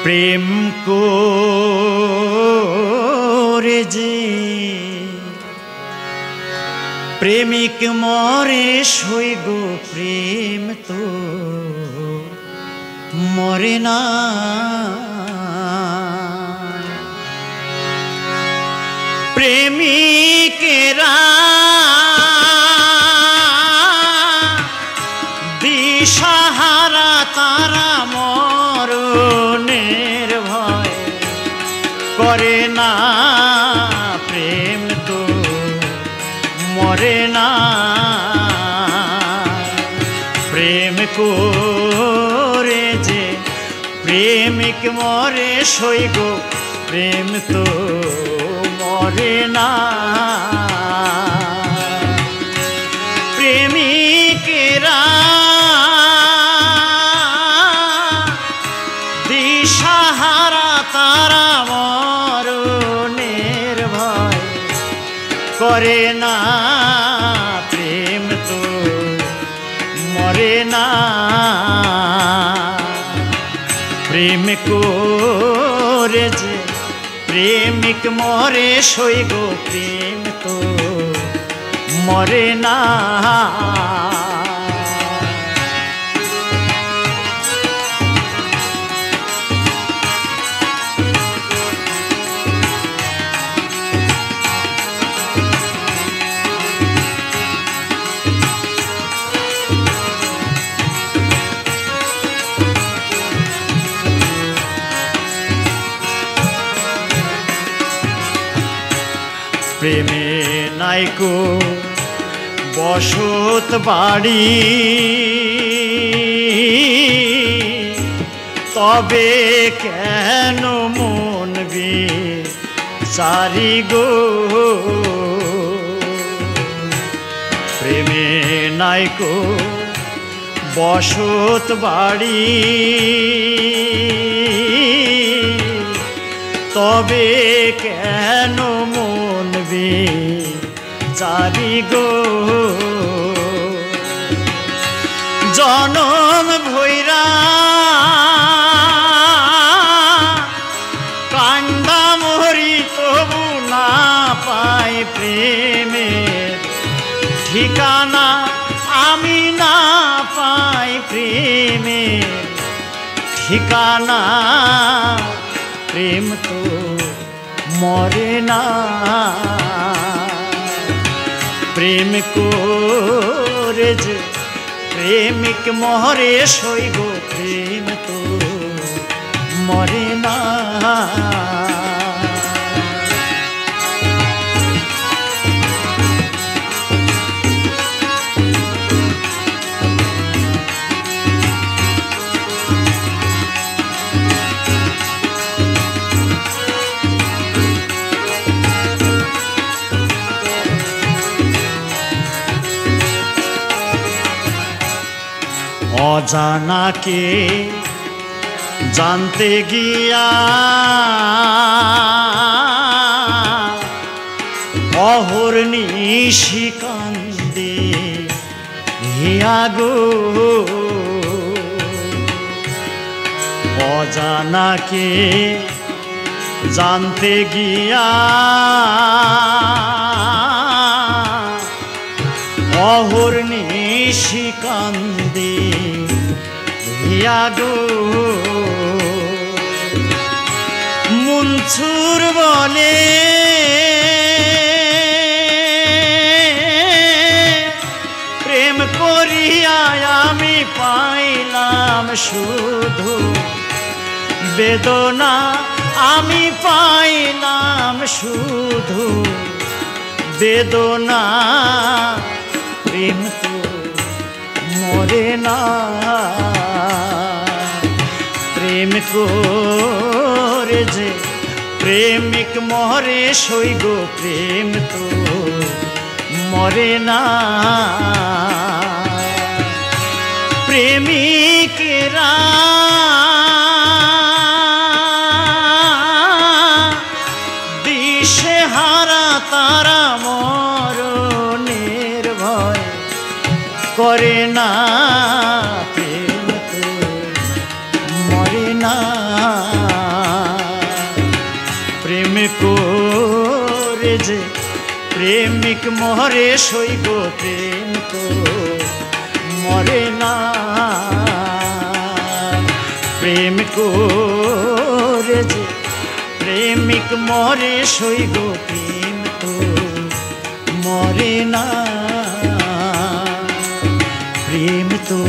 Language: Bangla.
প্রেম করে যে প্রেমিক মরে সই গো প্রেম তো মরে না। প্রেমিকেরা দিশাহারা তারা মরণের ভয় করে না। প্রেম তো মরে না। প্রেম করে যে প্রেমিক মরে সই গো প্রেম তো মরে না। প্রেমিকেরা দিশাহারা তারা মরণের ভয় করে না। প্রেম তো মরে না। প্রেম করে যে প্রেমিক মরে সই গো প্রেম তো মরে না। প্রেমে নাইকো বসত বাড়ি তবে কেন মন বিচারি গো। প্রেমে নাইকো বসত বাড়ি তবে কেন মন বিচারি গো। জনম ভৈরা কান্দা মরি তবু না পাই প্রেমের ঠিকানা। আমি না পাই প্রেমের ঠিকানা। প্রেম তো মরে না। প্রেম করে যে প্রেমিক মরে সই গো প্রেম তো মরে না। অজানাকে জানতে গিয়া অহর্নিশি কান্দে হিয়া গো। অজানাকে জানতে গিয়া অহর্নিশি কান্দে হিয়া গো। মুনছুর বলে প্রেম করিয়া আমি পাইলাম শুধু বেদনা। আমি পাইলাম শুধু বেদনা। প্রেম তো মরে না। প্রেম করে যে প্রেমিক মরে সই গো প্রেম তো মরে না। প্রেমিকেরা দিশেহারা তারা মরণের ভয় করে না। প্রেম তো মরে না। প্রেমিক মরে সইব প্রেম তো মরে না প্রেম করে যে প্রেমিক মরে সইব প্রেম তো মরে না প্রেম তো